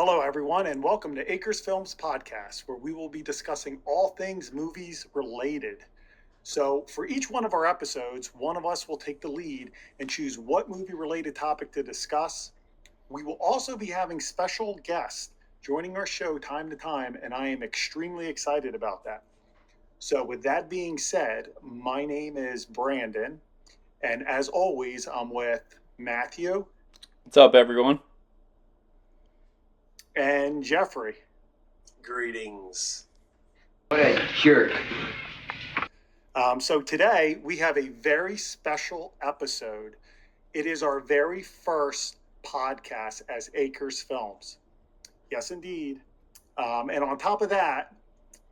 Hello, everyone, and welcome to Acres Films Podcast, where we will be discussing all things movies related. So, for each one of our episodes, one of us will take the lead and choose what movie related topic to discuss. We will also be having special guests joining our show time to time, and I am extremely excited about that. So, with that being said, my name is Brandon, and as always, I'm with Matthew What's up, everyone? and Jeffrey. Greetings. What a jerk. So today we have a very special episode. It is our very first podcast as Acres Films. Yes, indeed. And on top of that,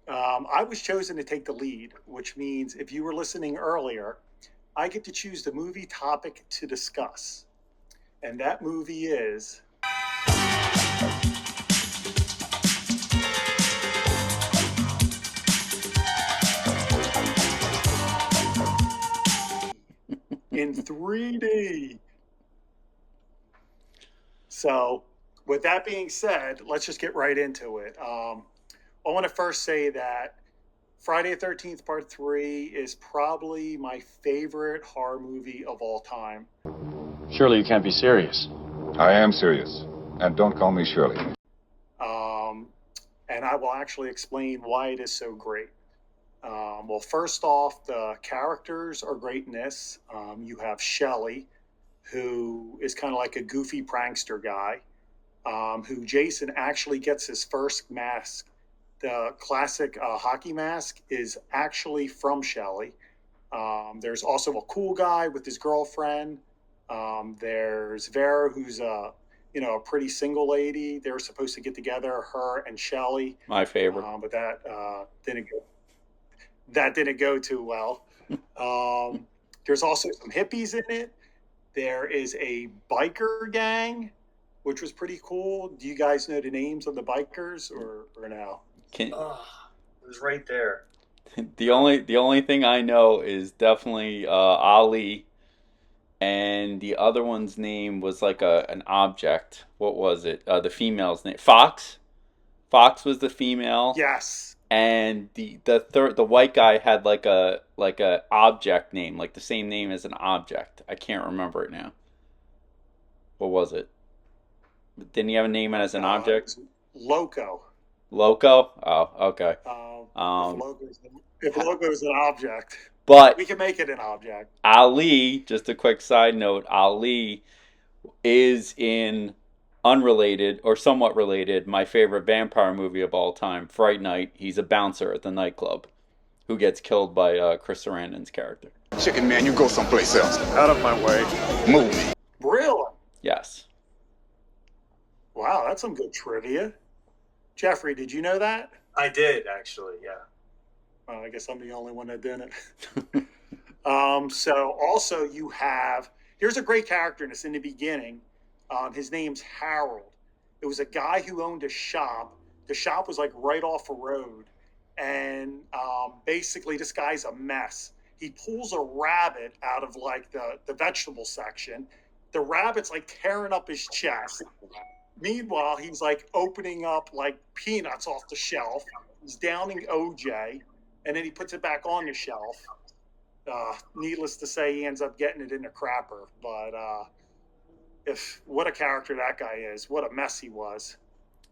I was chosen to take the lead, which means if you were listening earlier, I get to choose the movie topic to discuss. And that movie is in 3D. So, with that being said, let's just get right into it. I want to first say that Friday the 13th Part 3 is probably my favorite horror movie of all time. Surely you can't be serious. I am serious. And don't call me Shirley. And I will actually explain why it is so great. Well, first off, the characters are great in this. You have Shelley, who is kind of like a goofy prankster guy, who Jason actually gets his first mask. The classic hockey mask is actually from Shelley. There's also a cool guy with his girlfriend. There's Vera, who's a pretty single lady. They were supposed to get together, her and Shelley. My favorite. But that didn't go too well. There's also some hippies in it. There is a biker gang, which was pretty cool. Do you guys know the names of the bikers or no? It was right there. The only thing I know is definitely Ali, and the other one's name was like an object. What was it? The female's name, Fox. Fox was the female. Yes. And the white guy had like a object name, like the same name as an object. I can't remember it now. What was it? Didn't he have a name as an object? Loco. Loco? Oh, okay. If Loco is an object, But we can make it an object. Ali, just a quick side note, Ali is in unrelated or somewhat related, my favorite vampire movie of all time, Fright Night. He's a bouncer at the nightclub who gets killed by Chris Sarandon's character. Chicken man, you go someplace else. Out of my way. Move. Really? Yes. Wow, that's some good trivia. Jeffrey, did you know that? I did, actually, yeah. I guess I'm the only one that didn't. So also you have, here's a great character in this in the beginning. His name's Harold. It was a guy who owned a shop. The shop was like right off a road. And basically this guy's a mess. He pulls a rabbit out of like the vegetable section. The rabbit's like tearing up his chest. Meanwhile, he's like opening up like peanuts off the shelf. He's downing OJ. And then he puts it back on the shelf. Needless to say, he ends up getting it in the crapper. But what a character that guy is. What a mess he was.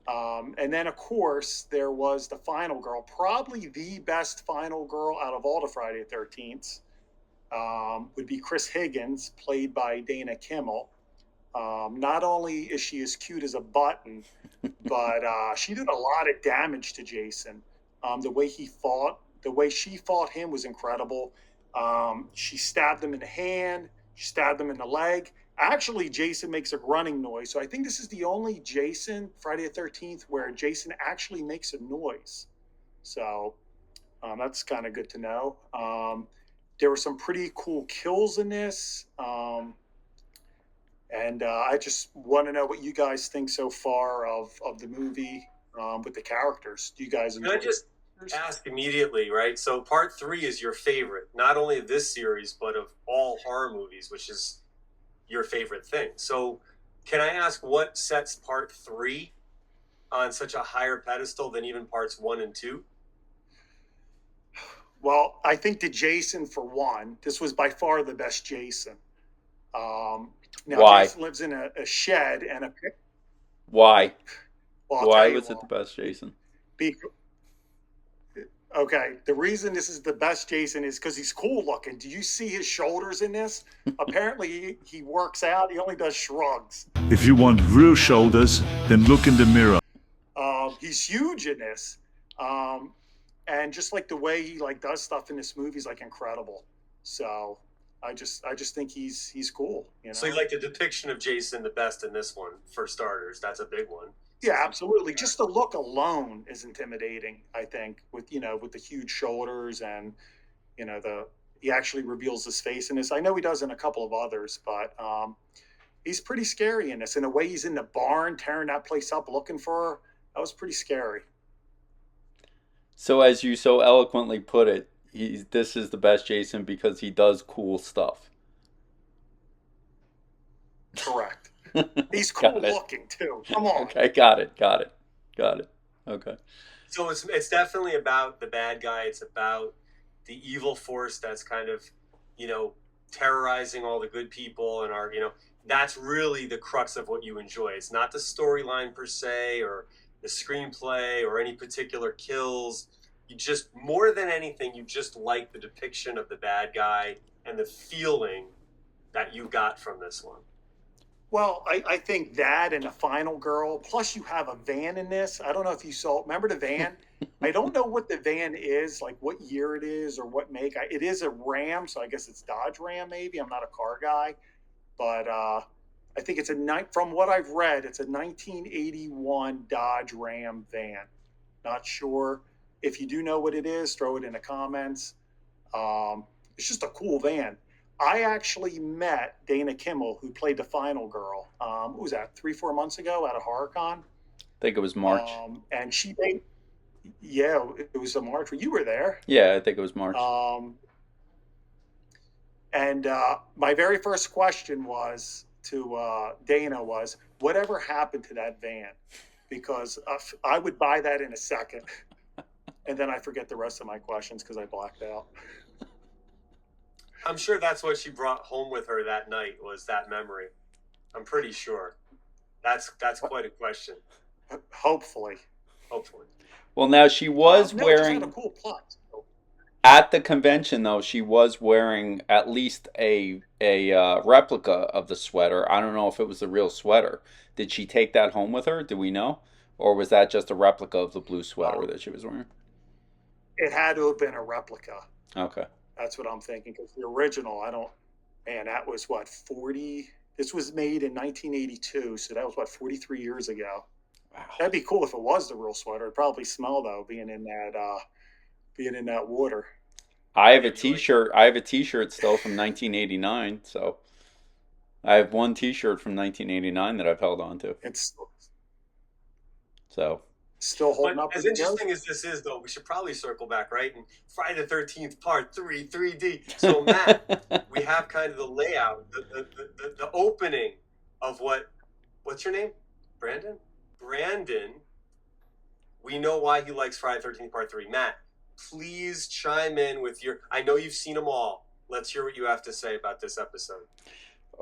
And then, of course, there was the final girl, probably the best final girl out of all the Friday the 13th, would be Chris Higgins, played by Dana Kimmel. Not only is she as cute as a button, but she did a lot of damage to Jason. The way she fought him was incredible. She stabbed him in the hand. She stabbed him in the leg. Actually, Jason makes a grunting noise. So I think this is the only Jason, Friday the 13th, where Jason actually makes a noise. So that's kind of good to know. There were some pretty cool kills in this. And I just want to know what you guys think so far of the movie with the characters. Do you guys enjoy Can I just ask immediately, right? So part 3 is your favorite, not only of this series, but of all horror movies, which is your favorite thing. So can I ask what sets part 3 on such a higher pedestal than even parts 1 and 2? Well, I think the Jason, for one, this was by far the best Jason. Now, Why? Jason lives in a shed and a. Why? Well, I'll Why tell you was it why. the best Jason? Okay, the reason this is the best Jason is because he's cool looking. Do you see his shoulders in this? Apparently, he works out. He only does shrugs. If you want real shoulders, then look in the mirror. He's huge in this, and just like the way he like does stuff in this movie is like incredible. So I just think he's cool. You know? So you like the depiction of Jason the best in this one, for starters. That's a big one. Yeah, absolutely. Just the look alone is intimidating, I think, with the huge shoulders and he actually reveals his face in this. I know he does in a couple of others, but he's pretty scary in this. And the way he's in the barn tearing that place up looking for her, that was pretty scary. So as you so eloquently put it, this is the best Jason because he does cool stuff. Correct. He's cool looking too. Come on. Okay, got it. Okay. So it's definitely about the bad guy. It's about the evil force that's kind of, terrorizing all the good people and that's really the crux of what you enjoy. It's not the storyline per se or the screenplay or any particular kills. You just, more than anything, you just like the depiction of the bad guy and the feeling that you got from this one. Well, I think that and the final girl, plus you have a van in this. I don't know if you remember the van? I don't know what the van is, like what year it is or what make. It is a Ram, so I guess it's Dodge Ram maybe. I'm not a car guy. But I think from what I've read, it's a 1981 Dodge Ram van. Not sure. If you do know what it is, throw it in the comments. It's just a cool van. I actually met Dana Kimmel, who played the final girl. What was that, 3-4 months ago at a HorrorCon? I think it was March. And it was a March. You were there. Yeah, I think it was March. And my very first question was to Dana was, whatever happened to that van? Because I would buy that in a second. And then I forget the rest of my questions because I blacked out. I'm sure that's what she brought home with her that night, was that memory. I'm pretty sure. That's quite a question. Hopefully. Well, now she was no, wearing... It just had a cool plot. At the convention, though, she was wearing at least a replica of the sweater. I don't know if it was the real sweater. Did she take that home with her? Do we know? Or was that just a replica of the blue sweater that she was wearing? It had to have been a replica. Okay. That's what I'm thinking. Because the original, that was 40... This was made in 1982, so that was 43 years ago. Wow. That'd be cool if it was the real sweater. It'd probably smell, though, being in that water. I have a T-shirt. I have a T-shirt still from 1989. So I have one T-shirt from 1989 that I've held on to. It's still holding up. As interesting as this is, though, we should probably circle back, right? And Friday the 13th, Part 3, 3D. So, Matt, we have kind of the layout, the opening of what's your name? Brandon? Brandon, we know why he likes Friday the 13th, Part 3. Matt, please chime in with I know you've seen them all. Let's hear what you have to say about this episode.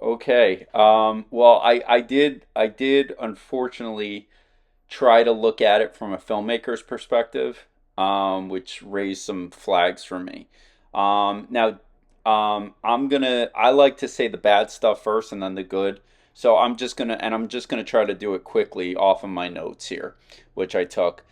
Okay. Well, I did unfortunately try to look at it from a filmmaker's perspective, which raised some flags for me. Now, I like to say the bad stuff first and then the good. So I'm just gonna try to do it quickly off of my notes here, which I took.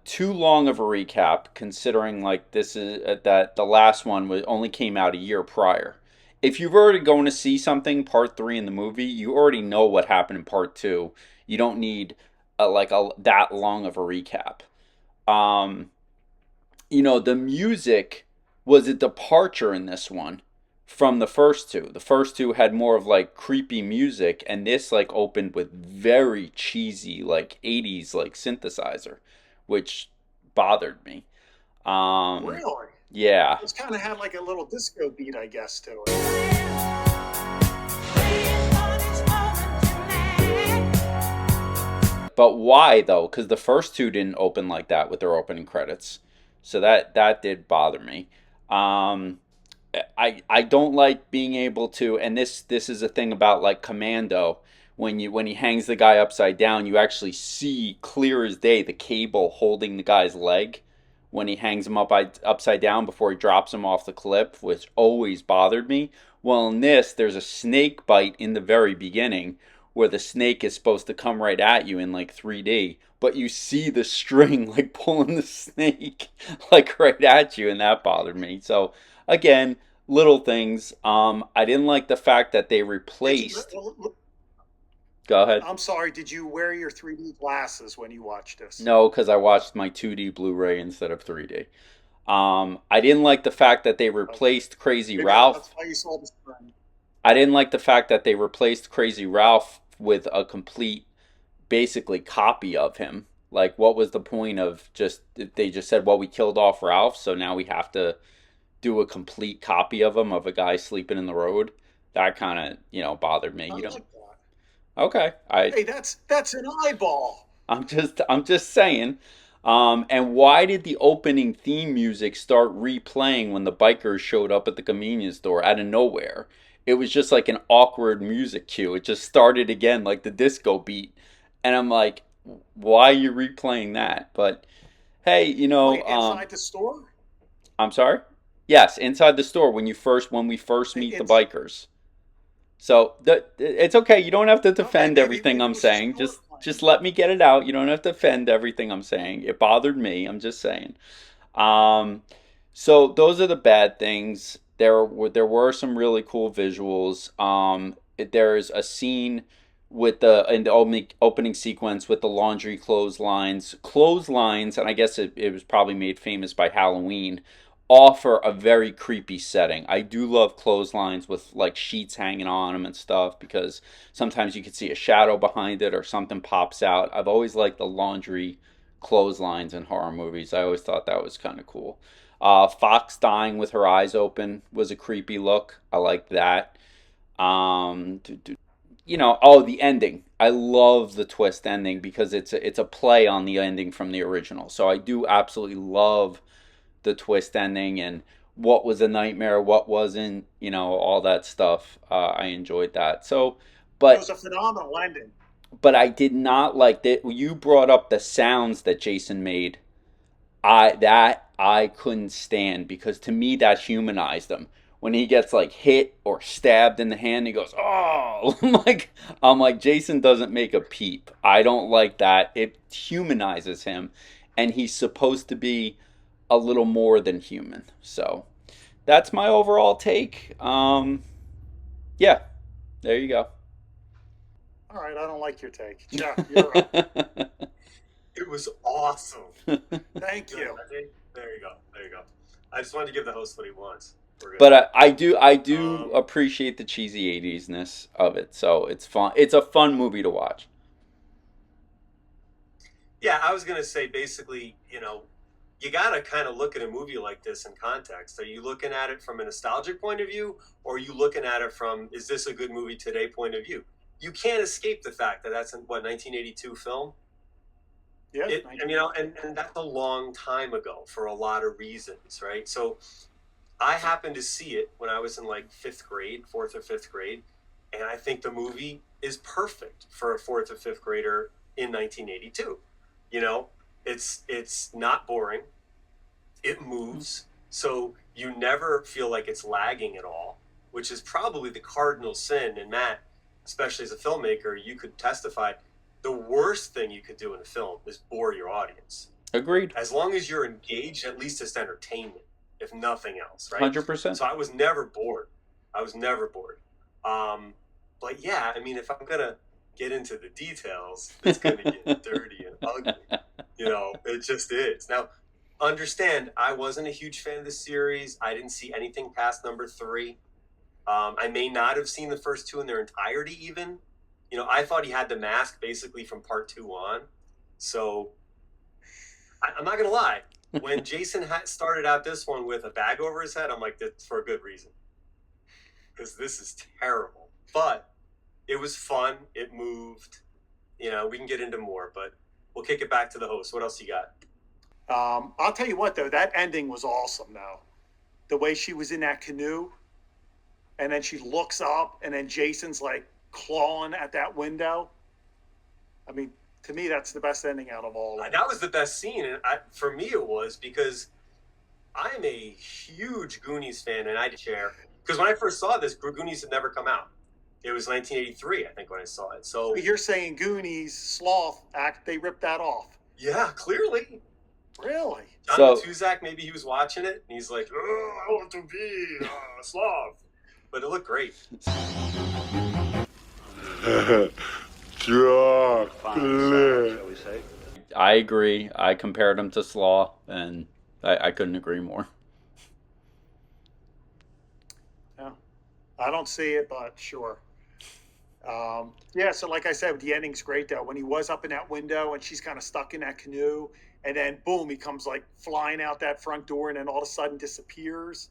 Too long of a recap, considering like this is that the last one only came out a year prior. If you've already going to see something, Part 3 in the movie, you already know what happened in Part 2. You don't need that long of a recap. The music was a departure in this one from the first two. The first two had more of like creepy music, and this like opened with very cheesy like 80s like synthesizer, which bothered me. Really? Yeah. It's kind of had like a little disco beat, I guess, to it. but why though? Because the first two didn't open like that with their opening credits, so that did bother me. Um, I don't like being able to, and this is a thing about like Commando. When he hangs the guy upside down, you actually see clear as day the cable holding the guy's leg when he hangs him upside down before he drops him off the cliff, which always bothered me. Well, in this, there's a snake bite in the very beginning where the snake is supposed to come right at you in like 3D, but you see the string like pulling the snake like right at you, and that bothered me. So again, little things. I didn't like the fact that they replaced. Go ahead. I'm sorry, did you wear your 3D glasses when you watched this? No, because I watched my 2D Blu-ray instead of 3D. I didn't like the fact that they replaced Crazy Maybe Ralph. that's why you saw the screen. I didn't like the fact that they replaced Crazy Ralph with a complete, basically, copy of him. Like, what was the point of they just said, well, we killed off Ralph, so now we have to do a complete copy of him, of a guy sleeping in the road? That kind of, bothered me. I You know. like that. Okay. Hey, that's an eyeball. I'm just saying. And why did the opening theme music start replaying when the bikers showed up at the convenience store out of nowhere? It was just like an awkward music cue. It just started again like the disco beat. And I'm like, why are you replaying that? But hey, Wait, inside the store? I'm sorry? Yes, inside the store when we first meet the bikers. So it's okay. You don't have to defend maybe everything it I'm was a saying. store Just let me get it out. You don't have to defend everything I'm saying. It bothered me. I'm just saying. Um, so those are the bad things. There were some really cool visuals. There's a scene in the opening sequence with the laundry clotheslines, and I guess it was probably made famous by Halloween, offer a very creepy setting. I do love clotheslines with like sheets hanging on them and stuff because sometimes you can see a shadow behind it or something pops out. I've always liked the laundry clotheslines in horror movies. I always thought that was kind of cool. Fox dying with her eyes open was a creepy look. I liked that. The ending. I love the twist ending because it's a play on the ending from the original. So I do absolutely love the twist ending and what was a nightmare, what wasn't, all that stuff. I enjoyed that. So, It was but a phenomenal ending. I did not like that. You brought up the sounds that Jason made. I couldn't stand because to me that humanized him. When he gets like hit or stabbed in the hand, he goes, "Oh!" I'm like, Jason doesn't make a peep. I don't like that. It humanizes him, and he's supposed to be a little more than human. So that's my overall take. Yeah, there you go. All right, I don't like your take. Jeff, you're up. It was awesome. Thank you. There you go. There you go. I just wanted to give the host what he wants. We're good. But I do appreciate the cheesy 80s-ness of it. So it's fun. It's a fun movie to watch. Yeah, I was gonna say basically, you gotta kind of look at a movie like this in context. Are you looking at it from a nostalgic point of view, or are you looking at it from is this a good movie today point of view? You can't escape the fact that that's a 1982 film. Yeah, And that's a long time ago for a lot of reasons, right? So I happened to see it when I was in like fourth or fifth grade, and I think the movie is perfect for a fourth or fifth grader in 1982. It's not boring. It moves, so you never feel like it's lagging at all, which is probably the cardinal sin. And Matt, especially as a filmmaker, you could testify. The worst thing you could do in a film is bore your audience. Agreed. As long as you're engaged, at least it's entertainment, if nothing else, right? 100%. So I was never bored. But yeah, if I'm gonna get into the details, it's gonna get dirty and ugly. It just is. Now, understand, I wasn't a huge fan of the series. I didn't see anything past number 3. I may not have seen the first 2 in their entirety even. I thought he had the mask basically from part 2 on. So I'm not going to lie. When Jason started out this one with a bag over his head, I'm like, that's for a good reason. Because this is terrible. But it was fun. It moved. we can get into more, but we'll kick it back to the host. What else you got? I'll tell you what, though, that ending was awesome, though. The way she was in that canoe, and then she looks up, and then Jason's like clawing at that window. I mean, to me, that's the best ending out of all of them. That was the best scene, and for me it was, because I'm a huge Goonies fan, and I share, because when I first saw this, Goonies had never come out. It was 1983, I think, when I saw it. So you're saying Goonies, Sloth act, they ripped that off? yeah, clearly. Really? John Tuzak, maybe he was watching it, and he's like, "Oh, I want to be a sloth." But it looked great. I agree. I compared him to Sloth, and I couldn't agree more. Yeah, I don't see it, but sure. Yeah, so like I said, the ending's great, though. When he was up in that window and she's kind of stuck in that canoe, and then boom, he comes like flying out that front door, and then all of a sudden disappears,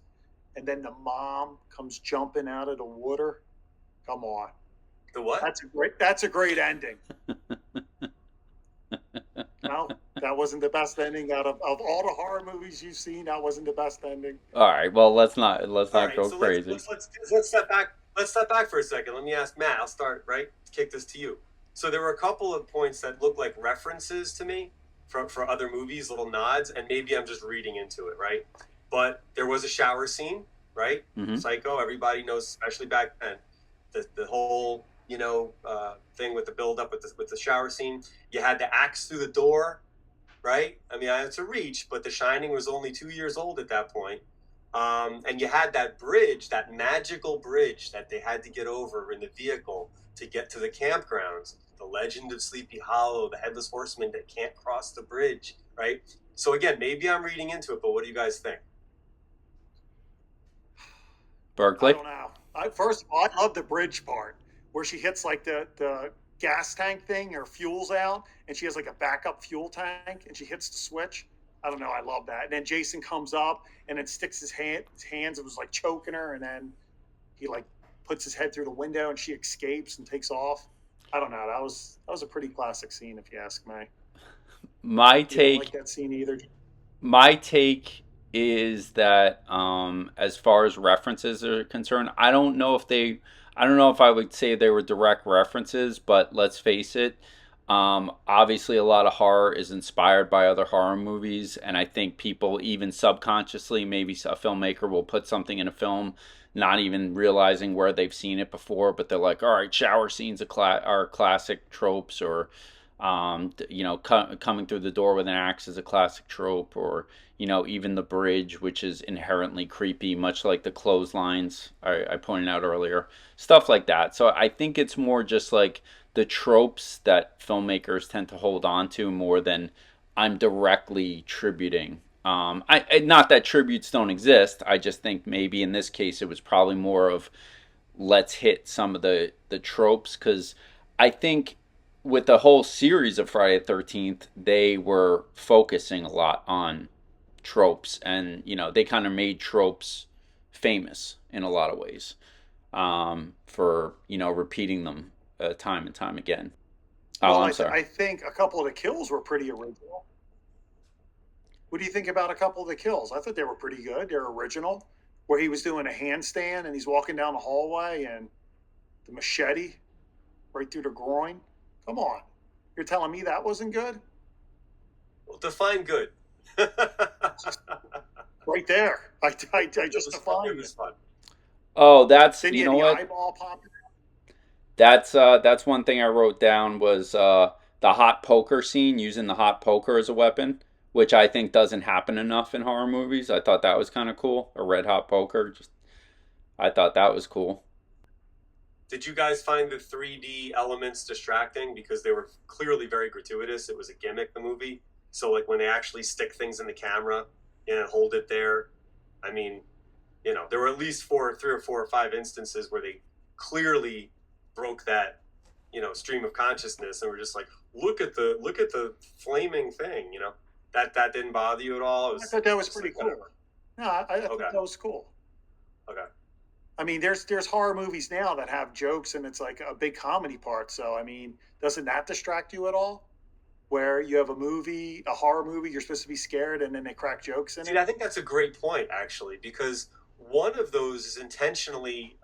and then the mom comes jumping out of the water. Come on. The what? That's a great ending. No, that wasn't the best ending out of all the horror movies you've seen. That wasn't the best ending. All right, well, let's not All right, go so crazy. Let's step back. Let's step back for a second. Let me ask Matt. I'll start, right? Kick this to you. So there were a couple of points that looked like references to me for other movies, little nods, and maybe I'm just reading into it, right? But there was a shower scene, right? Mm-hmm. Psycho. Everybody knows, especially back then, the whole thing with the build up with the shower scene. You had the axe through the door, right? I mean, it's a reach, but The Shining was only 2 years old at that point. And you had that bridge, that magical bridge that they had to get over in the vehicle to get to the campgrounds. The Legend of Sleepy Hollow, the Headless Horseman that can't cross the bridge, right? So again, maybe I'm reading into it, but what do you guys think? Berkeley? I don't know. First of all, I love the bridge part where she hits like the gas tank thing, her fuel's out, and she has like a backup fuel tank, and she hits the switch. I don't know. I love that. And then Jason comes up and then sticks his hands. It was like choking her, and then he like puts his head through the window, and she escapes and takes off. I don't know. That was a pretty classic scene, if you ask me. My You don't take. like that scene either? My take is that as far as references are concerned, I don't know if I would say they were direct references, but let's face it, obviously a lot of horror is inspired by other horror movies, and I think people, even subconsciously, maybe a filmmaker will put something in a film not even realizing where they've seen it before, but they're like, all right, shower scenes are classic tropes, or coming through the door with an axe is a classic trope, or even the bridge, which is inherently creepy, much like the clotheslines I pointed out earlier, stuff like that. So I think it's more just like the tropes that filmmakers tend to hold on to more than I'm directly tributing. Not that tributes don't exist. I just think maybe in this case it was probably more of let's hit some of the tropes, because I think with the whole series of Friday the 13th, they were focusing a lot on tropes, and they kind of made tropes famous in a lot of ways, for repeating them time and time again. I'm sorry. I think a couple of the kills were pretty original. What do you think about a couple of the kills? I thought they were pretty good. They're original. Where he was doing a handstand and he's walking down the hallway and the machete right through the groin. Come on. You're telling me that wasn't good? Well, define good. Right there. I just defined it. Was fun. Oh, that's, Didn't you know the what? eyeball pop? That's one thing I wrote down was the hot poker scene, using the hot poker as a weapon, which I think doesn't happen enough in horror movies. I thought that was kind of cool. A red hot poker. I thought that was cool. Did you guys find the 3D elements distracting? Because they were clearly very gratuitous. It was a gimmick, the movie. So like when they actually stick things in the camera and hold it there, I mean, there were at least 3 or 4 or 5 instances where they clearly broke that, stream of consciousness, and were just like, look at the flaming thing, that didn't bother you at all? I thought that was pretty cool. Whatever. No, I thought that was cool. Okay. I mean, there's horror movies now that have jokes and it's like a big comedy part. So I mean, doesn't that distract you at all? Where you have a movie, a horror movie, you're supposed to be scared, and then they crack jokes in See, it. I think that's a great point, actually, because one of those is intentionally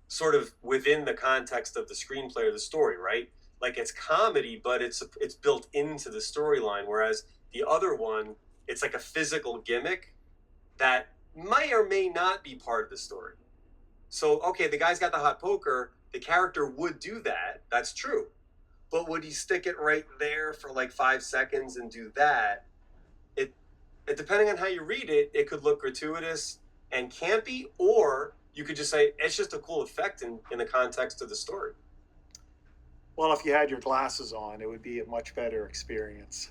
sort of within the context of the screenplay or the story, right? Like it's comedy, but it's built into the storyline. Whereas the other one, it's like a physical gimmick that may or may not be part of the story. So, okay, the guy's got the hot poker. The character would do that. That's true. But would he stick it right there for like 5 seconds and do that? It depending on how you read it, it could look gratuitous and campy, or you could just say it's just a cool effect in the context of the story. Well, if you had your glasses on, it would be a much better experience.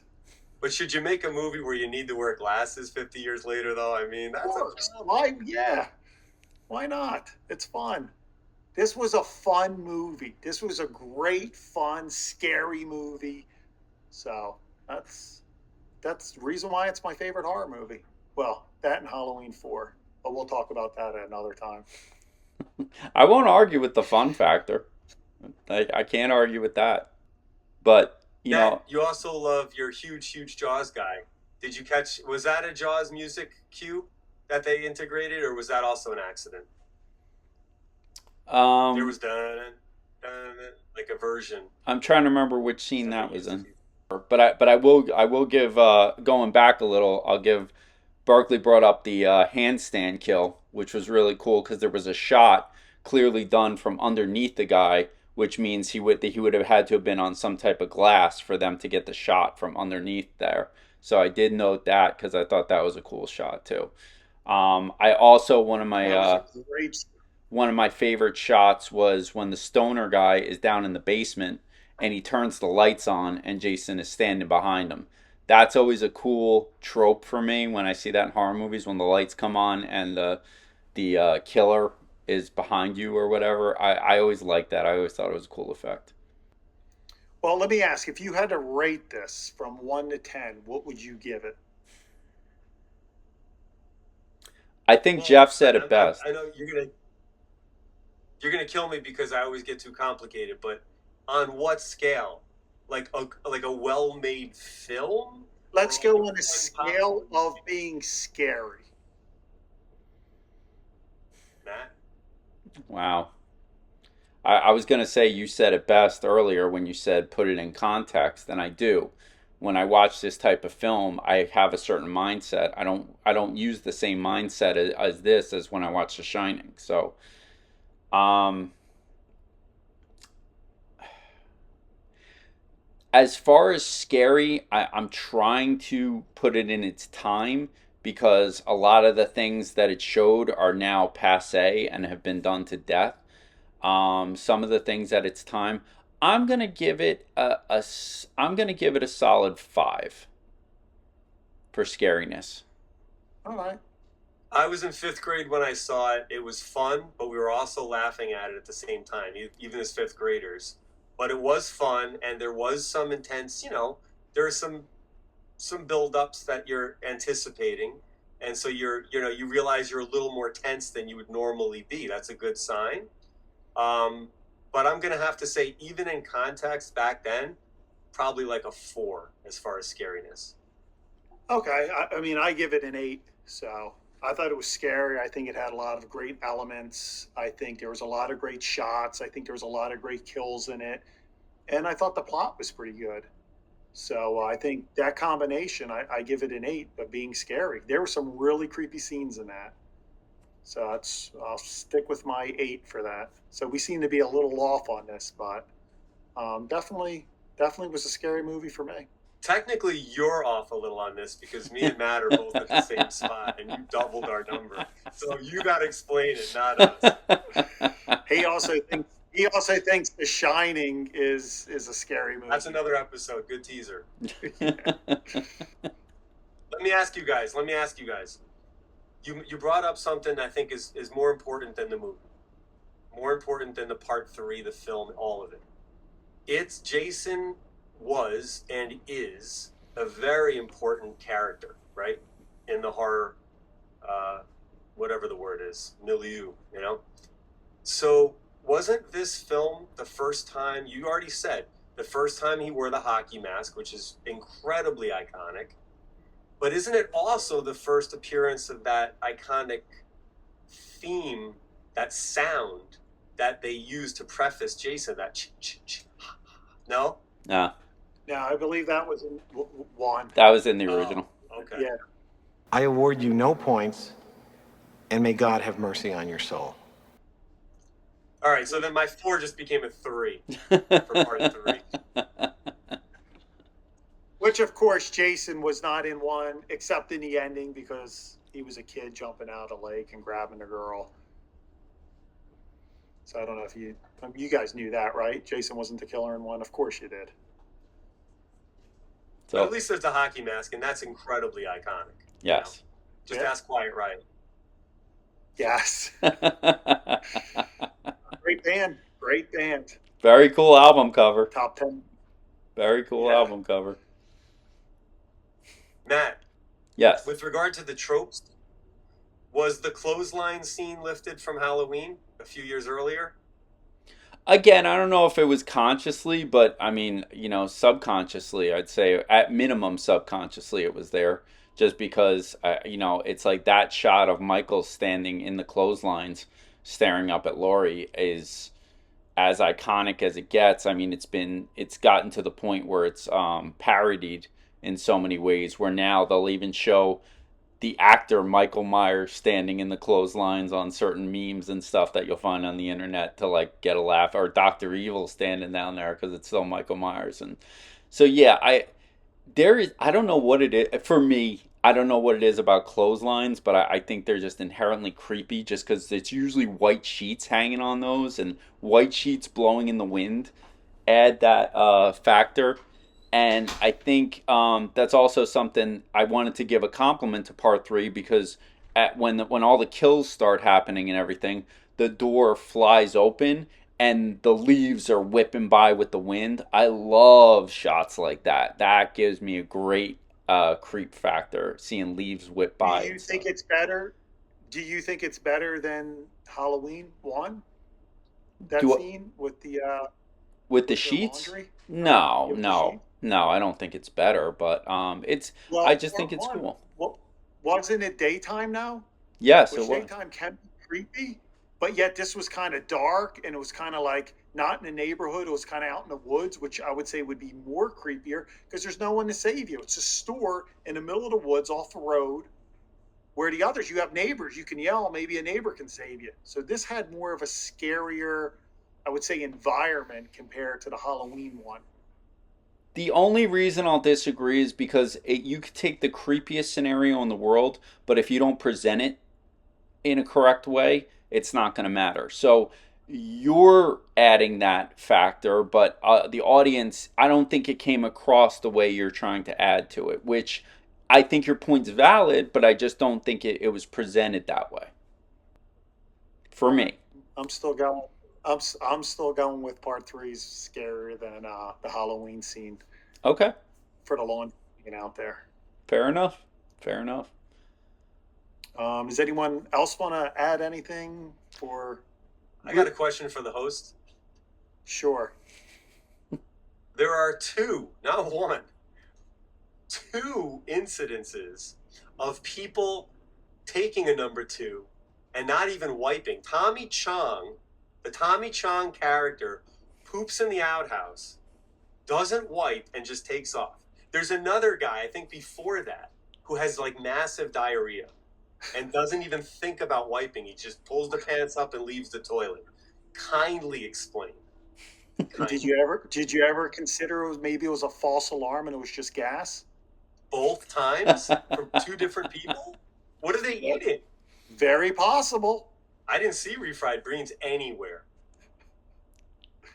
But should you make a movie where you need to wear glasses 50 years later, though? I mean, that's Why not? It's fun. This was a fun movie. This was a great, fun, scary movie. So that's the reason why it's my favorite horror movie. Well, that and Halloween 4. But we'll talk about that at another time. I won't argue with the fun factor. I can't argue with that. But, you also love your huge Jaws guy. Did you catch, was that a Jaws music cue that they integrated, or was that also an accident? There was dun, like a version. I'm trying to remember which scene that was in. But I will give going back a little. I'll give Barkley brought up the handstand kill, which was really cool because there was a shot clearly done from underneath the guy, which means he would have had to have been on some type of glass for them to get the shot from underneath there. So I did note that because I thought that was a cool shot too. I also one of my favorite shots was when the stoner guy is down in the basement and he turns the lights on and Jason is standing behind him. That's always a cool trope for me when I see that in horror movies, when the lights come on and the killer is behind you or whatever. I always like that. I always thought it was a cool effect. Well, let me ask, if you had to rate this from 1 to 10, what would you give it? I think Jeff said it best. I know you're gonna kill me because I always get too complicated, but on what scale? Like a well-made film? Let's go on a scale of being scary. Matt? Wow. I was going to say you said it best earlier when you said put it in context, and I do. When I watch this type of film, I have a certain mindset. I don't use the same mindset as this as when I watch The Shining. So, as far as scary, I'm trying to put it in its time because a lot of the things that it showed are now passé and have been done to death. Some of the things at its time, I'm gonna give it a solid 5 for scariness. All right. I was in 5th grade when I saw it. It was fun, but we were also laughing at it at the same time, even as 5th graders. But it was fun, and there was some intense, there are some build-ups that you're anticipating, and so you realize you're a little more tense than you would normally be. That's a good sign. But I'm going to have to say, even in context back then, probably like a 4 as far as scariness. Okay. I mean, I give it an 8. So I thought it was scary. I think it had a lot of great elements. I think there was a lot of great shots. I think there was a lot of great kills in it. And I thought the plot was pretty good. So I think that combination, I give it an 8 of being scary. There were some really creepy scenes in that. So I'll stick with my 8 for that. So we seem to be a little off on this, but definitely was a scary movie for me. Technically, you're off a little on this because me and Matt are both at the same spot, and you doubled our number. So you got to explain it, not us. He also thinks The Shining is a scary movie. That's another episode. Good teaser. Let me ask you guys. You brought up something I think is more important than the movie, more important than the part 3, the film, all of it. It's Jason was and is a very important character, right, in the horror whatever the word is, milieu, you know? So wasn't this film the first time, you already said, the first time he wore the hockey mask, which is incredibly iconic, but isn't it also the first appearance of that iconic theme, that sound that they used to preface Jason, that no? No, Now, I believe that was in one. that was in the original. Okay. Yeah. I award you no points, and may God have mercy on your soul. All right, so then my 4 just became a 3 for part 3. Which, of course, Jason was not in one, except in the ending because he was a kid jumping out of a lake and grabbing a girl. So I don't know if you guys knew that, right? Jason wasn't the killer in one. Of course you did. But So at least there's a hockey mask, and that's incredibly iconic. yes. Just Yeah. ask Quiet Riot. Yes. Great band. Great band. Very cool album cover. Top 10. Very cool Yeah. album cover. Matt, Yes. with regard to the tropes, was the clothesline scene lifted from Halloween a few years earlier? Again, I don't know if it was consciously, but I mean, subconsciously, I'd say at minimum subconsciously it was there. Just because, it's like that shot of Michael standing in the clotheslines staring up at Laurie is as iconic as it gets. I mean, it's gotten to the point where it's parodied in so many ways, where now they'll even show the actor Michael Myers standing in the clotheslines on certain memes and stuff that you'll find on the internet to like get a laugh, or Dr. Evil standing down there because it's still Michael Myers. And so yeah, I don't know what it is for me. I don't know what it is about clotheslines, but I think they're just inherently creepy just because it's usually white sheets hanging on those, and white sheets blowing in the wind add that factor. And I think that's also something I wanted to give a compliment to part 3, because when all the kills start happening and everything, the door flies open and the leaves are whipping by with the wind. I love shots like that. That gives me a great creep factor, seeing leaves whip by. Do you think it's better? Do you think it's better than Halloween 1? That scene with the with the their sheets? laundry? No, With the no, sheet? no. I don't think it's better, but it's. Well, I just part think it's one, cool. Wasn't it daytime now? Yes, Which it was. daytime can be creepy, but yet this was kind of dark, and it was kind of like not in a neighborhood. It was kind of out in the woods, which I would say would be more creepier because there's no one to save you. It's a store in the middle of the woods off the road, where the others, you have neighbors. You can yell, maybe a neighbor can save you. So this had more of a scarier, I would say, environment compared to the Halloween one. The only reason I'll disagree is because you could take the creepiest scenario in the world, but if you don't present it in a correct way, it's not going to matter. So you're adding that factor, but the audience, I don't think it came across the way you're trying to add to it, which I think your point's valid, but I just don't think it was presented that way. For me. I'm still going. I'm still going with part 3's scarier than the Halloween scene Okay. for the lawn out there. Fair enough. Fair enough. Does anyone else want to add anything? For I got a question for the host. sure. There are 2, not 1, 2 incidences of people taking a number 2 and not even wiping. Tommy Chong, the Tommy Chong character, poops in the outhouse, doesn't wipe, and just takes off. There's another guy, I think before that, who has like massive diarrhea and doesn't even think about wiping. He just pulls the pants up and leaves the toilet. Kindly explain. Did you ever consider maybe it was a false alarm and it was just gas? Both times from 2 different people? What are they eating? Very possible. I didn't see refried beans anywhere.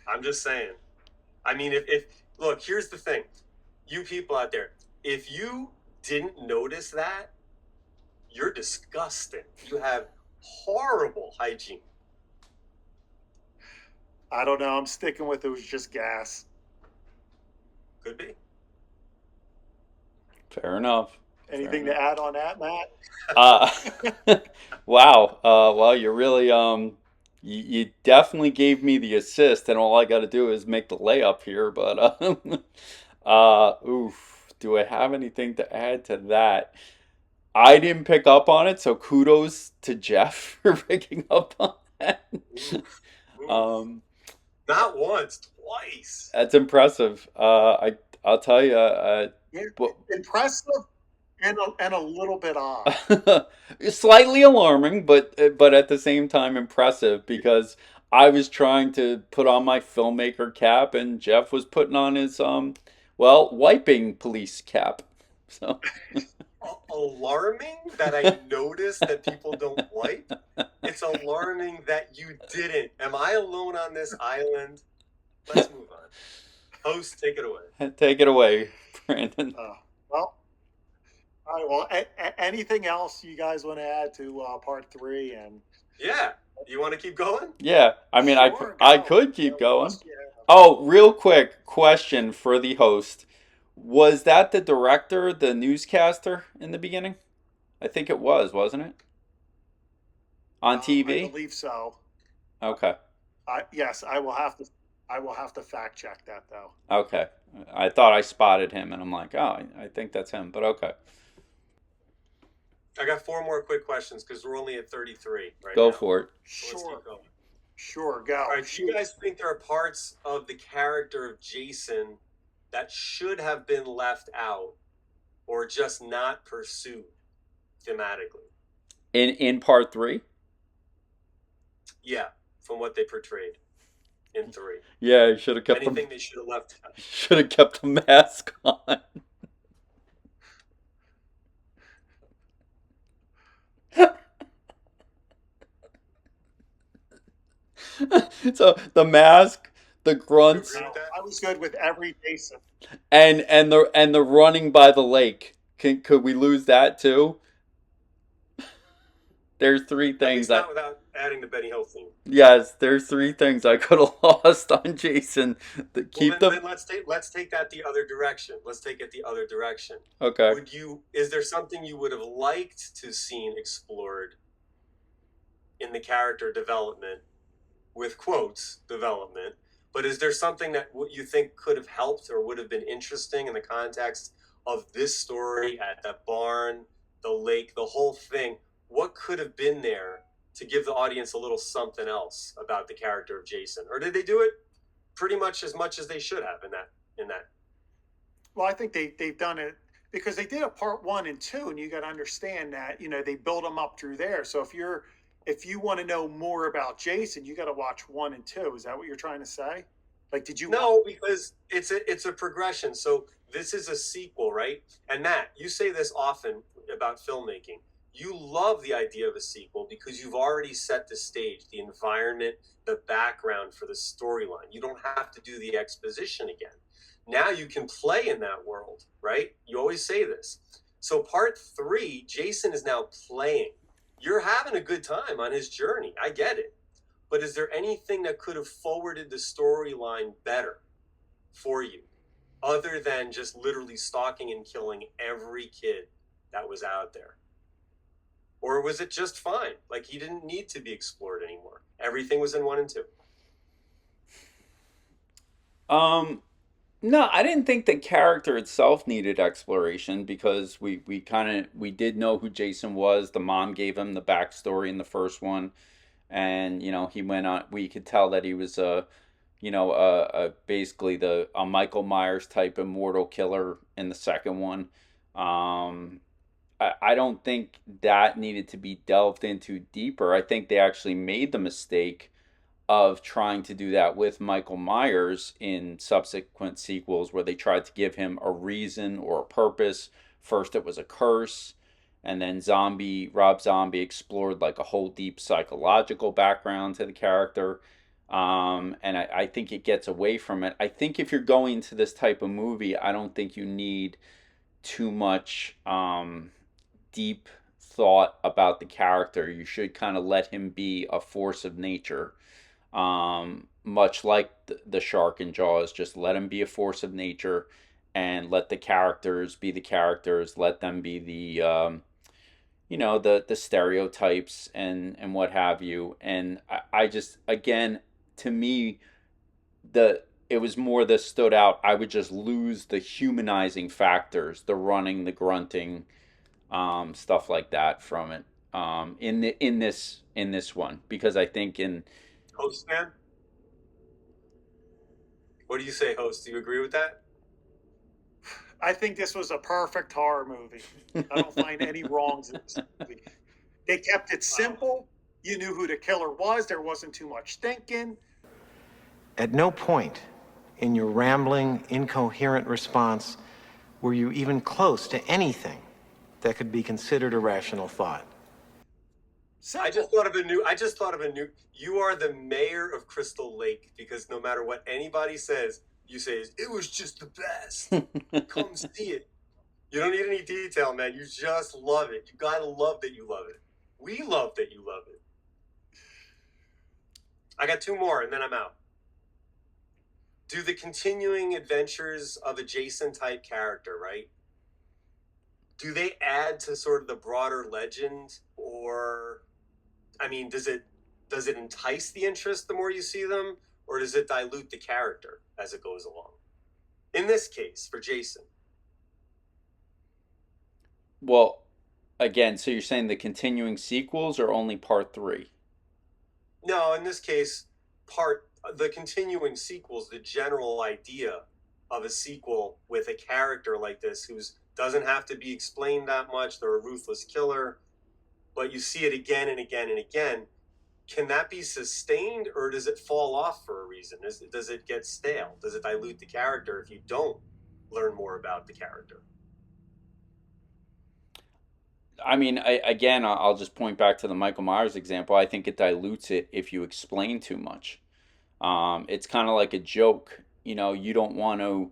I'm just saying. I mean, if look, here's the thing. You people out there, if you didn't notice that, you're disgusting. You have horrible hygiene. I don't know. I'm sticking with it was just gas. Could be. Fair enough. Anything to add on that, Matt? Wow. Well, you really you definitely gave me the assist, and all I got to do is make the layup here. But oof. Do I have anything to add to that? I didn't pick up on it, so kudos to Jeff for picking up on that. Oof, oof. Um, Not once, twice. that's impressive. I'll tell you. Yeah, But impressive and a little bit odd. slightly alarming, but at the same time impressive because I was trying to put on my filmmaker cap and Jeff was putting on his well, wiping police cap. So Alarming that I noticed that people don't wipe. It's alarming that you didn't. Am I alone on this island? Let's move on. Host, take it away. take it away, Brandon. Well, all right. Well, anything else you guys want to add to part 3? And Yeah. You want to keep going? Yeah, I mean, sure, I go. could keep What going. else do you have? Oh, real quick question for the host. Was that the director, the newscaster in the beginning? I think it was, wasn't it? On I TV? believe so. Okay. Yes, I will have to. I will have to fact check that though. Okay. I thought I spotted him and I'm like, oh, I think that's him, but okay. I got 4 more quick questions because we're only at 33 right Go now. for it. So let's Sure, keep going. sure, go. All right, do you guys think there are parts of the character of Jason that should have been left out or just not pursued thematically? In part 3? Yeah, from what they portrayed in 3. Yeah, should have kept Anything they should have left out? should have kept the mask on. So the mask, the grunts, Agree with that? I was good with every Jason. and the running by the lake. Could we lose that too? There's 3 At things least I not without adding the Benny Hill theme. yes, there's 3 things I could have lost on Jason. Well, Keep then, them let's take that the other direction. Let's take it the other direction. okay. Is there something you would have liked to seen explored in the character development, with quotes development? But is there something that what you think could have helped or would have been interesting in the context of this story at that barn, the lake, the whole thing? What could have been there to give the audience a little something else about the character of Jason? Or did they do it pretty much as they should have in that? Well, I think they've done it because they did a part 1 and 2, and you got to understand that they build them up through there. So if you want to know more about Jason, you got to watch 1 and 2. Is that what you're trying to say? Like, did you? No, because it's a progression. So this is a sequel, right? And Matt, you say this often about filmmaking. You love the idea of a sequel because you've already set the stage, the environment, the background for the storyline. You don't have to do the exposition again. Now you can play in that world, right? You always say this. So part 3, Jason is now playing. You're having a good time on his journey. I get it. But is there anything that could have forwarded the storyline better for you other than just literally stalking and killing every kid that was out there? Or was it just fine? Like he didn't need to be explored anymore. Everything was in 1 and 2. No, I didn't think the character itself needed exploration because we did know who Jason was. The mom gave him the backstory in the first one, and he went on. We could tell that he was basically a Michael Myers type immortal killer in the second one. I don't think that needed to be delved into deeper. I think they actually made the mistake of trying to do that with Michael Myers in subsequent sequels where they tried to give him a reason or a purpose. First it was a curse, and then Rob Zombie explored like a whole deep psychological background to the character. And I think it gets away from it. I think if you're going to this type of movie, I don't think you need too much deep thought about the character. You should kind of let him be a force of nature. Much like the shark in Jaws, just let him be a force of nature and let the characters be the characters. Let them be the stereotypes and what have you. And I just, again, to me, it was more that stood out. I would just lose the humanizing factors, the running, the grunting, stuff like that from it. In this one, because I think in Host man, what do you say, host? Do you agree with that? I think this was a perfect horror movie. I don't find any wrongs in this movie. They kept it simple. You knew who the killer was. There wasn't too much thinking. At no point in your rambling, incoherent response were you even close to anything that could be considered a rational thought. Simple. I just thought of a new. You are the mayor of Crystal Lake because no matter what anybody says, you say it was just the best. Come see it. You don't need any detail, man. You just love it. You gotta love that you love it. We love that you love it. I got two more, and then I'm out. Do the continuing adventures of a Jason type character, right? Do they add to sort of the broader legend, or I mean, does it entice the interest the more you see them, or does it dilute the character as it goes along? In this case, for Jason. Well, again, so you're saying the continuing sequels or only part 3? No, in this case, the continuing sequels, the general idea of a sequel with a character like this who doesn't have to be explained that much. They're a ruthless killer, but you see it again and again and again. Can that be sustained, or does it fall off for a reason? Does it get stale? Does it dilute the character if you don't learn more about the character? I mean, I'll just point back to the Michael Myers example. I think it dilutes it if you explain too much. It's kind of like a joke. You don't want to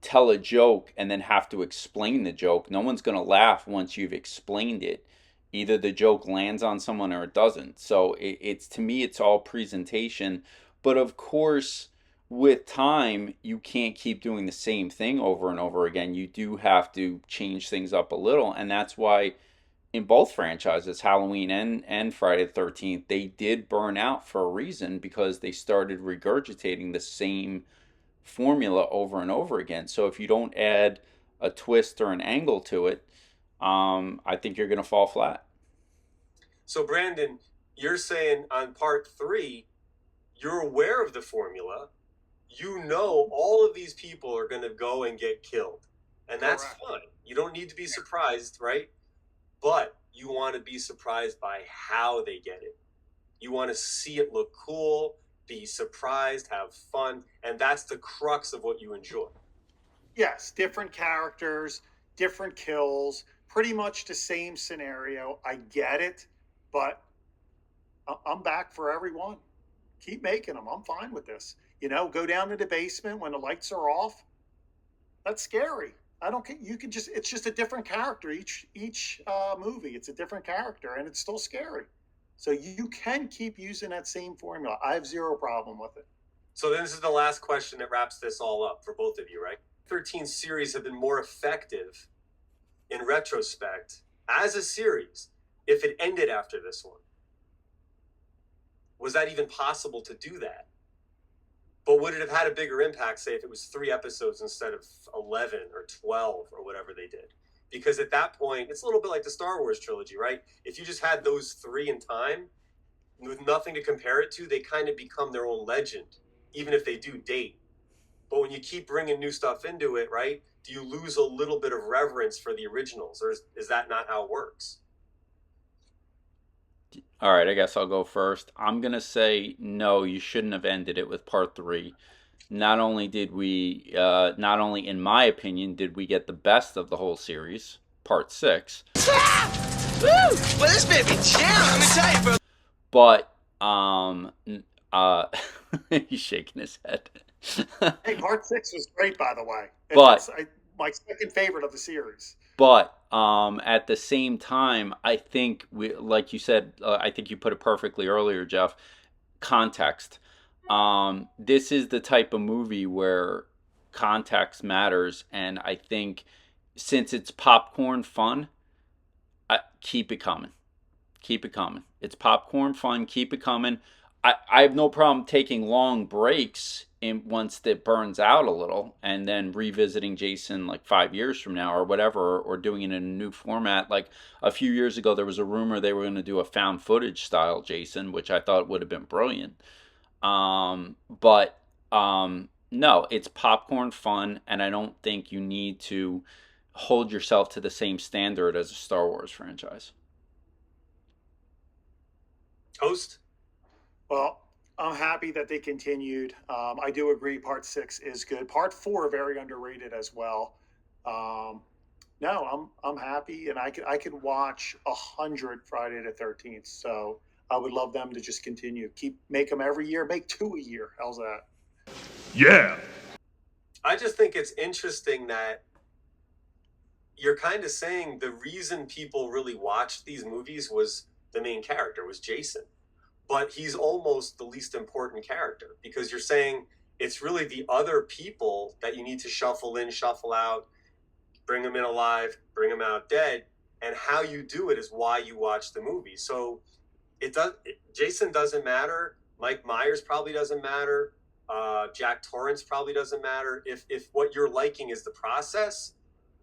tell a joke and then have to explain the joke. No one's going to laugh once you've explained it. Either the joke lands on someone or it doesn't. So it's, to me, it's all presentation. But of course, with time, you can't keep doing the same thing over and over again. You do have to change things up a little. And that's why in both franchises, Halloween and Friday the 13th, they did burn out for a reason, because they started regurgitating the same formula over and over again. So if you don't add a twist or an angle to it, I think you're going to fall flat. So, Brandon, you're saying on part 3, you're aware of the formula. You know all of these people are going to go and get killed. And that's Correct. fine. You don't need to be surprised, right? But you want to be surprised by how they get it. You want to see it look cool, be surprised, have fun. And that's the crux of what you enjoy. Yes, different characters, different kills, pretty much the same scenario. I get it, but I'm back for every one. Keep making them. I'm fine with this. Go down to the basement when the lights are off. That's scary. I don't. You can just. It's just a different character each movie. It's a different character, and it's still scary. So you can keep using that same formula. I have zero problem with it. So then this is the last question that wraps this all up for both of you, right? 13 series have been more effective in retrospect as a series if it ended after this one. Was that even possible to do that? But would it have had a bigger impact, say, if it was 3 episodes instead of 11 or 12 or whatever they did? Because at that point, it's a little bit like the Star Wars trilogy, right? If you just had those 3 in time with nothing to compare it to, they kind of become their own legend, even if they do date. But when you keep bringing new stuff into it, right, do you lose a little bit of reverence for the originals? Or is that not how it works? All right, I guess I'll go first. I'm going to say no, you shouldn't have ended it with part 3. Not only in my opinion, did we get the best of the whole series, part 6. Woo! Well, this baby jam, let me tell you, bro. But, he's shaking his head. Hey, part 6 was great, by the way. But my second favorite of the series. But at the same time, I think like you said, I think you put it perfectly earlier, Jeff. Context. This is the type of movie where context matters, and I think since it's popcorn fun, keep it coming. Keep it coming. It's popcorn fun. Keep it coming. I have no problem taking long breaks once it burns out a little, and then revisiting Jason like 5 years from now or whatever, or doing it in a new format. Like a few years ago, there was a rumor they were going to do a found footage style Jason, which I thought would have been brilliant. But no, it's popcorn fun, and I don't think you need to hold yourself to the same standard as a Star Wars franchise. Host? Well, I'm happy that they continued. I do agree part 6 is good. Part 4 very underrated as well. No, I'm happy, and I could watch 100 Friday the 13th. So I would love them to just continue. Make them every year. Make 2 a year. How's that? Yeah. I just think it's interesting that you're kind of saying the reason people really watched these movies was the main character, was Jason. But he's almost the least important character, because you're saying it's really the other people that you need to shuffle in, shuffle out, bring them in alive, bring them out dead. And how you do it is why you watch the movie. So Jason doesn't matter. Mike Myers probably doesn't matter. Jack Torrance probably doesn't matter. If what you're liking is the process,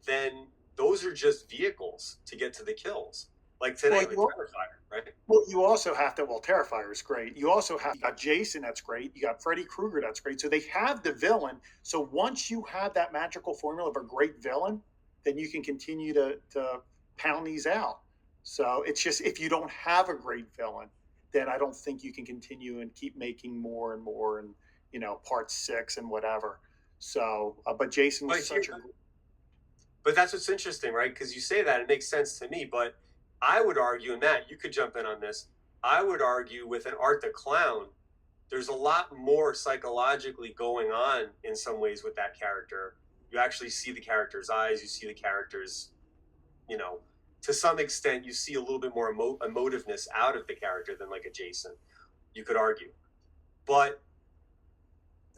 then those are just vehicles to get to the kills. Like today with Terrifier, right? Well, you also have to. Well, Terrifier is great. You also have you got Jason, that's great. You got Freddy Krueger, that's great. So they have the villain. So once you have that magical formula of a great villain, then you can continue to pound these out. So it's just, if you don't have a great villain, then I don't think you can continue and keep making more and more, and part 6 and whatever. So, but Jason was But that's what's interesting, right? Because you say that, it makes sense to me, but I would argue, and Matt, you could jump in on this. I would argue with an Art the Clown, there's a lot more psychologically going on in some ways with that character. You actually see the character's eyes. You see the character's, to some extent, you see a little bit more emotiveness out of the character than like a Jason, you could argue. But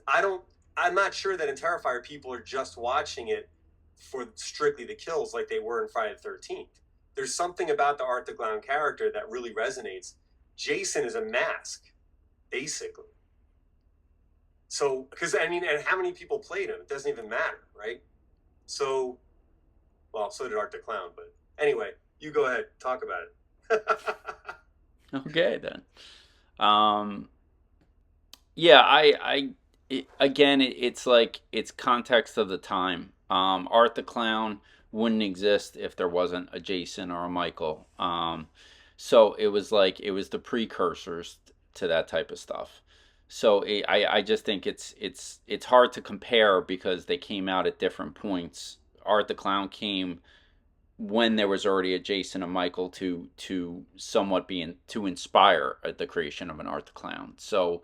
I'm not sure that in Terrifier people are just watching it for strictly the kills like they were in Friday the 13th. There's something about the Art the Clown character that really resonates. Jason is a mask, basically. So, and how many people played him? It doesn't even matter, right? So, well, so did Art the Clown, but anyway, you go ahead, talk about it. Okay, then. Yeah, it's like, it's context of the time. Art the Clown wouldn't exist if there wasn't a Jason or a Michael. So it was the precursors to that type of stuff. So I just think it's hard to compare because they came out at different points. Art the Clown came when there was already a Jason and Michael to somewhat to inspire the creation of an Art the Clown. So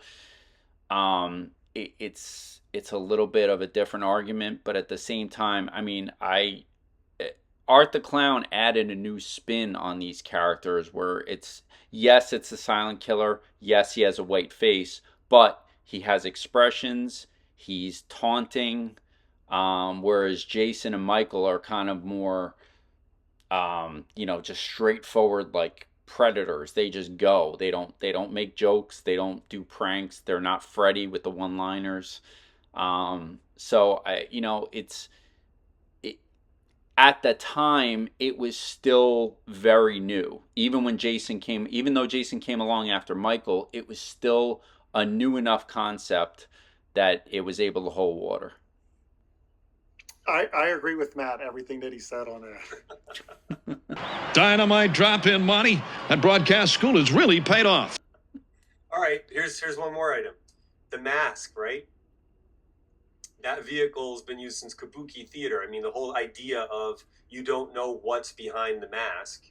it's a little bit of a different argument, but at the same time, I mean, Art the Clown added a new spin on these characters where it's a silent killer. Yes, he has a white face, but he has expressions. He's taunting. Whereas Jason and Michael are kind of more, just straightforward, like predators. They just go. They don't make jokes. They don't do pranks. They're not Freddy with the one-liners. So at the time, it was still very new. Even though Jason came along after Michael, it was still a new enough concept that it was able to hold water. I agree with Matt, everything that he said on that. Dynamite drop-in money. That broadcast school has really paid off. All right, here's one more item. The mask, right? That vehicle has been used since Kabuki theater. I mean, the whole idea of you don't know what's behind the mask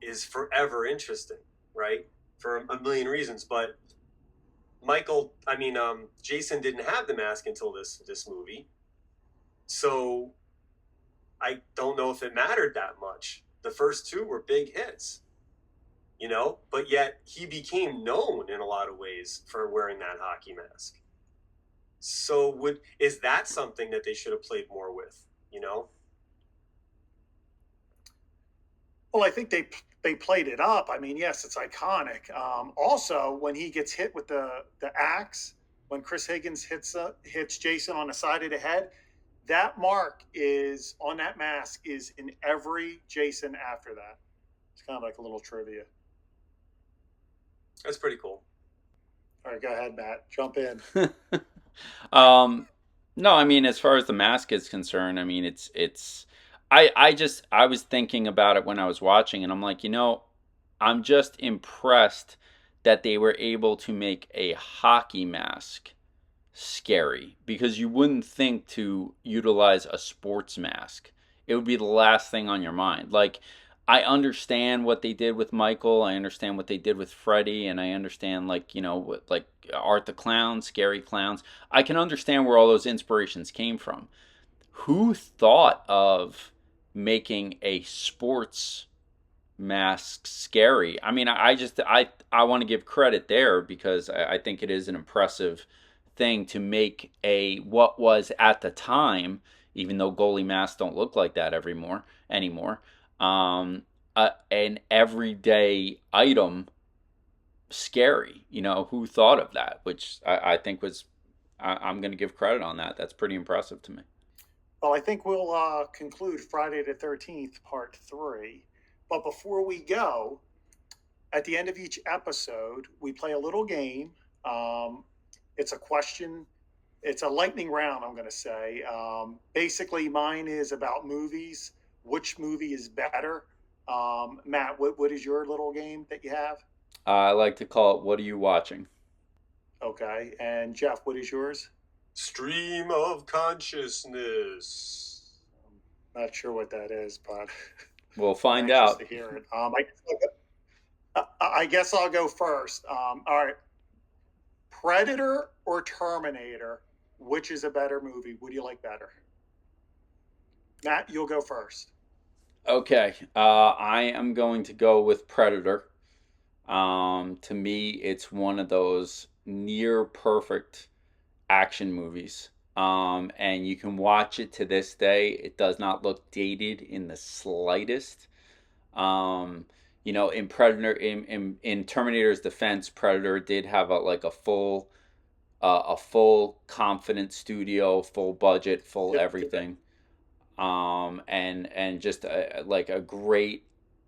is forever interesting, right? For a million reasons. But Jason didn't have the mask until this movie. So I don't know if it mattered that much. The first two were big hits, but yet he became known in a lot of ways for wearing that hockey mask. So is that something that they should have played more with, Well, I think they played it up. I mean, yes, it's iconic. Also, when he gets hit with the axe, when Chris Higgins hits Jason on the side of the head, that mark is on that mask is in every Jason after that. It's kind of like a little trivia. That's pretty cool. All right, go ahead, Matt. Jump in. No, I mean, as far as the mask is concerned, I mean, I was thinking about it when I was watching, and I'm like, I'm just impressed that they were able to make a hockey mask scary, because you wouldn't think to utilize a sports mask. It would be the last thing on your mind. Like, I understand what they did with Michael, I understand what they did with Freddy, and I understand, like, like Art the Clown, Scary Clowns. I can understand where all those inspirations came from. Who thought of making a sports mask scary? I mean, I want to give credit there, because I think it is an impressive thing to make what was at the time, even though goalie masks don't look like that anymore, an everyday item scary. Who thought of that? Which I think was, I'm going to give credit on that. That's pretty impressive to me. Well, I think we'll conclude Friday the 13th, Part 3. But before we go, at the end of each episode, we play a little game. It's a question. It's a lightning round, I'm going to say. Basically, mine is about movies. Which movie is better? Matt, what is your little game that you have? I like to call it, what are you watching? Okay. And Jeff, what is yours? Stream of consciousness. I'm not sure what that is, but we'll find I'm anxious out. To hear it. I guess I'll go first. All right. Predator or Terminator? Which is a better movie? What do you like better? Matt, you'll go first. Okay. I am going to go with Predator. To me, it's one of those near perfect action movies. And you can watch it to this day. It does not look dated in the slightest. In Predator, in Terminator's defense, Predator did have a full confident studio, full budget, full everything. And just a great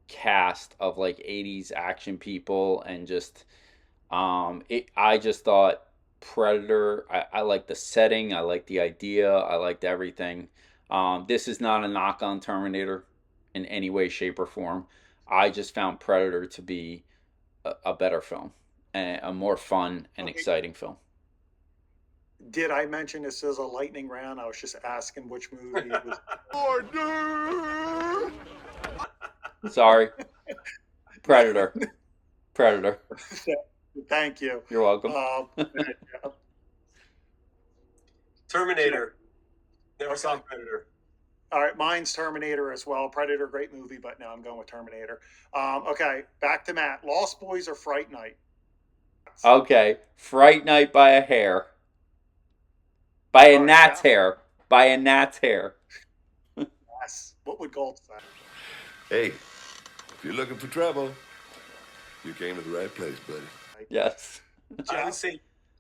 cast of 80s action people, and just I just thought Predator, I like the setting, I like the idea, I liked everything. This is not a knock on Terminator in any way, shape, or form. I just found Predator to be a better film, and a more fun and exciting film. Did I mention this is a lightning round? I was just asking which movie it was. Sorry. Predator. Thank you. You're welcome. Terminator. Never saw Predator. All right, mine's Terminator as well. Predator, great movie, but no, I'm going with Terminator. Okay, back to Matt. Lost Boys or Fright Night? Okay, Fright Night by a hair. By a gnat's hair. By a gnat's hair. Yes. What would Gold say? Hey, if you're looking for trouble, you came to the right place, buddy. Yes.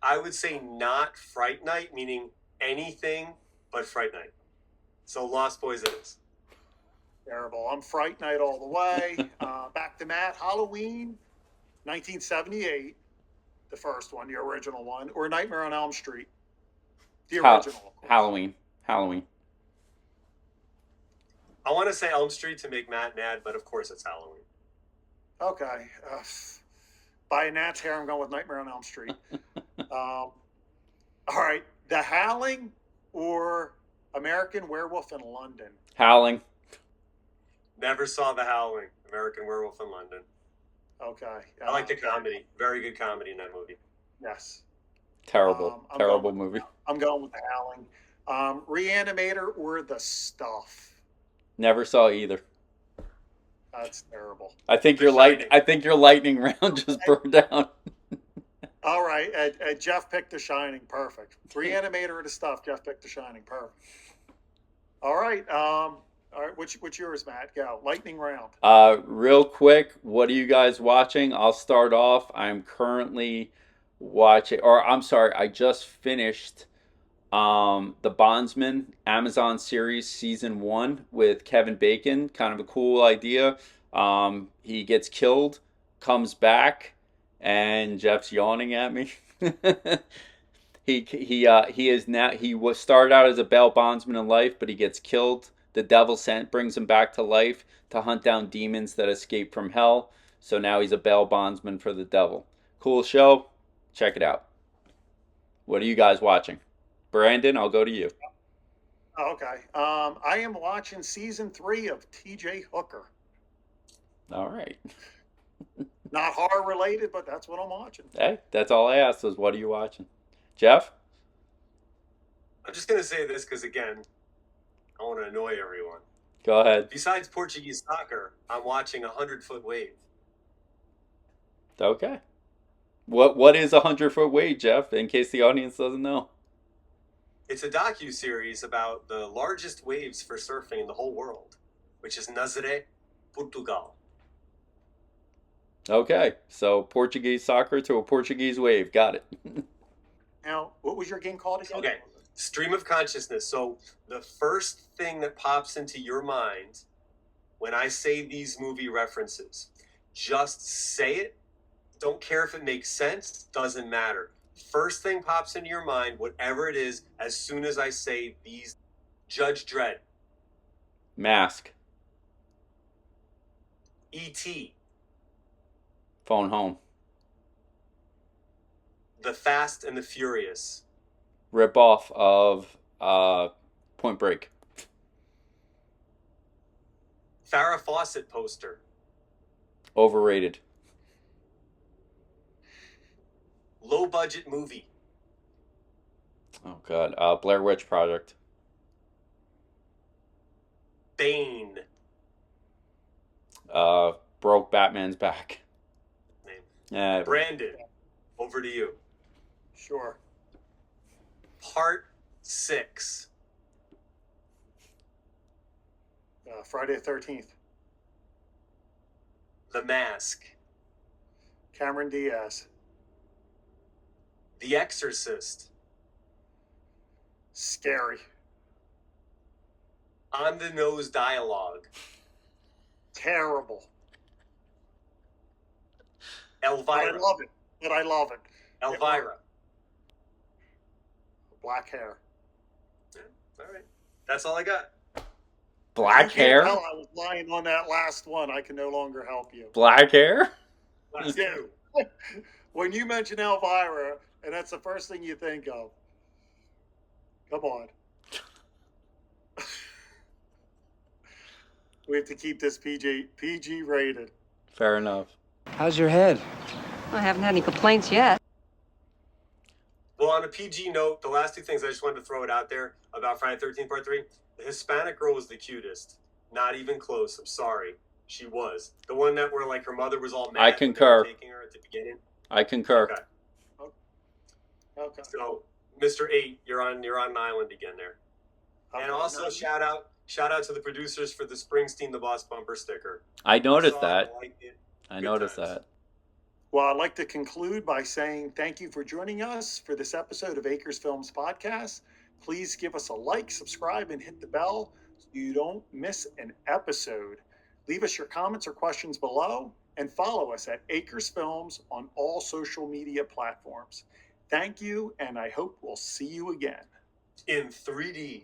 I would say not Fright Night, meaning anything but Fright Night. So Lost Boys it is. Terrible. I'm Fright Night all the way. Back to Matt. Halloween, 1978, the first one, the original one, or Nightmare on Elm Street, the original. Halloween. I want to say Elm Street to make Matt mad, but of course it's Halloween. Okay. By a gnat's hair, I'm going with Nightmare on Elm Street. All right. The Howling or American Werewolf in London? Howling. Never saw The Howling. American Werewolf in London. Okay. I like the comedy. Very good comedy in that movie. Yes. Terrible movie. I'm going with The Howling. Reanimator or The Stuff? Never saw either. That's terrible. I think your lightning round just burned down. All right, Jeff picked The Shining. Perfect. Reanimator or The Stuff? Jeff picked The Shining. Perfect. All right. All right, what's yours, Matt? Go. Lightning round. Real quick, what are you guys watching? I'll start off. I'm currently watching, or I'm sorry, I just finished The Bondsman Amazon series season 1 with Kevin Bacon. Kind of a cool idea. He gets killed, comes back, and Jeff's yawning at me. He is now, he was started out as a bail bondsman in life, but he gets killed. The devil sent brings him back to life to hunt down demons that escape from hell. So now he's a bail bondsman for the devil. Cool show. Check it out. What are you guys watching? Brandon, I'll go to you. Oh, okay. I am watching season 3 of T.J. Hooker. All right. Not horror related, but that's what I'm watching. Hey, that's all I asked was what are you watching? Jeff? I'm just going to say this because, again, I want to annoy everyone. Go ahead. Besides Portuguese soccer, I'm watching 100-Foot Wave. Okay. What is 100-Foot Wave, Jeff, in case the audience doesn't know? It's a docu-series about the largest waves for surfing in the whole world, which is Nazaré, Portugal. Okay, so Portuguese soccer to a Portuguese wave. Got it. Now, what was your game called again? Okay, stream of consciousness. So the first thing that pops into your mind when I say these movie references, just say it. Don't care if it makes sense. Doesn't matter. First thing pops into your mind, whatever it is, as soon as I say these. Judge Dredd. Mask. E.T. Phone home. The Fast and the Furious. Rip off of Point Break. Farrah Fawcett poster. Overrated. Low budget movie. Oh God. Blair Witch Project. Bane. Broke Batman's back. Name. Yeah. Brandon, over to you. Sure. Part 6. Friday the 13th. The Mask. Cameron Diaz. The Exorcist. Scary. On the Nose Dialogue. Terrible. Elvira. But I love it. Elvira. Black hair. Yeah, all right. That's all I got. Black hair? Tell I was lying on that last one. I can no longer help you. Black hair? Last Yeah. two. When you mention Elvira, and that's the first thing you think of. Come on. We have to keep this PG rated. Fair enough. How's your head? I haven't had any complaints yet. Well, on a PG note, the last two things I just wanted to throw it out there about Friday the 13th Part 3. The Hispanic girl was the cutest. Not even close. I'm sorry. She was. The one that where like her mother was all mad. I concur. Taking her at the beginning. I concur. Okay. So, Mr. 8, you're on an island again there. And also shout out to the producers for the Springsteen the Boss bumper sticker. I noticed that. I liked it. I Good noticed times. that. Well, I'd like to conclude by saying thank you for joining us for this episode of Acres Films Podcast. Please give us a like, subscribe, and hit the bell so you don't miss an episode. Leave us your comments or questions below and follow us at Acres Films on all social media platforms. Thank you, and I hope we'll see you again. In 3D.